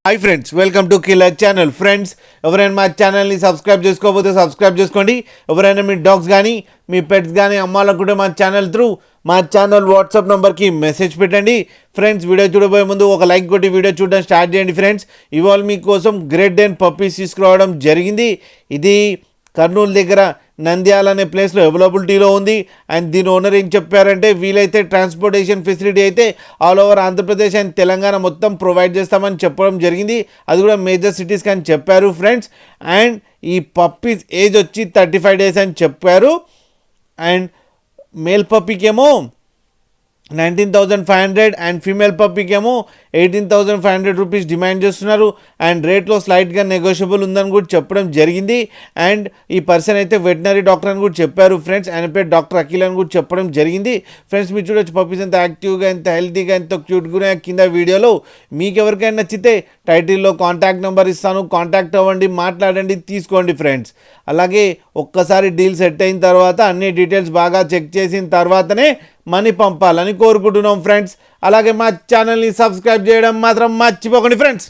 Hi friends, welcome to killer channel. Friends, ఎవరైనా మా ఛానల్ని సబ్స్క్రైబ్ చేసుకోకపోతే సబ్స్క్రైబ్ చేసుకోండి. ఎవరైనా మీ డాగ్స్ కానీ మీ పెట్స్ కానీ అమ్మాలనుకుంటే మా ఛానల్ త్రూ మా ఛానల్ వాట్సాప్ నెంబర్కి మెసేజ్ పెట్టండి. ఫ్రెండ్స్, వీడియో చూడబోయే ముందు ఒక లైక్ కొట్టి వీడియో చూడడం స్టార్ట్ చేయండి. ఫ్రెండ్స్, ఇవాళ మీకోసం గ్రేట్ డెన్ పప్పీస్ తీసుకురావడం జరిగింది. ఇది కర్నూలు దగ్గర నంద్యాల అనే ప్లేస్లో అవైలబిలిటీలో ఉంది. అండ్ దీని ఓనర్ ఏం చెప్పారంటే, వీలైతే ట్రాన్స్పోర్టేషన్ ఫెసిలిటీ అయితే all over Andhra Pradesh and Telangana మొత్తం ప్రొవైడ్ చేస్తామని చెప్పడం జరిగింది. అది కూడా మేజర్ సిటీస్కి అని చెప్పారు ఫ్రెండ్స్. అండ్ ఈ పప్పీస్ ఏజ్ వచ్చి 35 days అని చెప్పారు. అండ్ మేల్ పప్పీకేమో 19,500 అండ్ ఫీమేల్ పప్పీకేమో 18,500 రూపీస్ డిమాండ్ చేస్తున్నారు. అండ్ రేట్లో స్లైట్గా నెగోషియబుల్ ఉందని కూడా చెప్పడం జరిగింది. అండ్ ఈ పర్సన్ అయితే వెటనరీ డాక్టర్ అని కూడా చెప్పారు ఫ్రెండ్స్. ఆయన పేరు డాక్టర్ అఖిల్ అని కూడా చెప్పడం జరిగింది. ఫ్రెండ్స్, మీరు చూడొచ్చు పప్పీస్ ఎంత యాక్టివ్గా, ఎంత హెల్తీగా, ఎంత క్యూట్గా కింద వీడియోలో. మీకు ఎవరికైనా నచ్చితే టైటిల్లో కాంటాక్ట్ నెంబర్ ఇస్తాను, కాంటాక్ట్ అవ్వండి, మాట్లాడండి, తీసుకోండి ఫ్రెండ్స్. అలాగే ఒక్కసారి డీల్ సెట్ అయిన తర్వాత అన్ని డీటెయిల్స్ బాగా చెక్ చేసిన తర్వాతనే మనీ పంపాలని కోరుకుంటున్నాం ఫ్రెండ్స్. అలాగే మా ఛానల్ని సబ్స్క్రైబ్ చేయడం మాత్రం మర్చిపోకండి ఫ్రెండ్స్.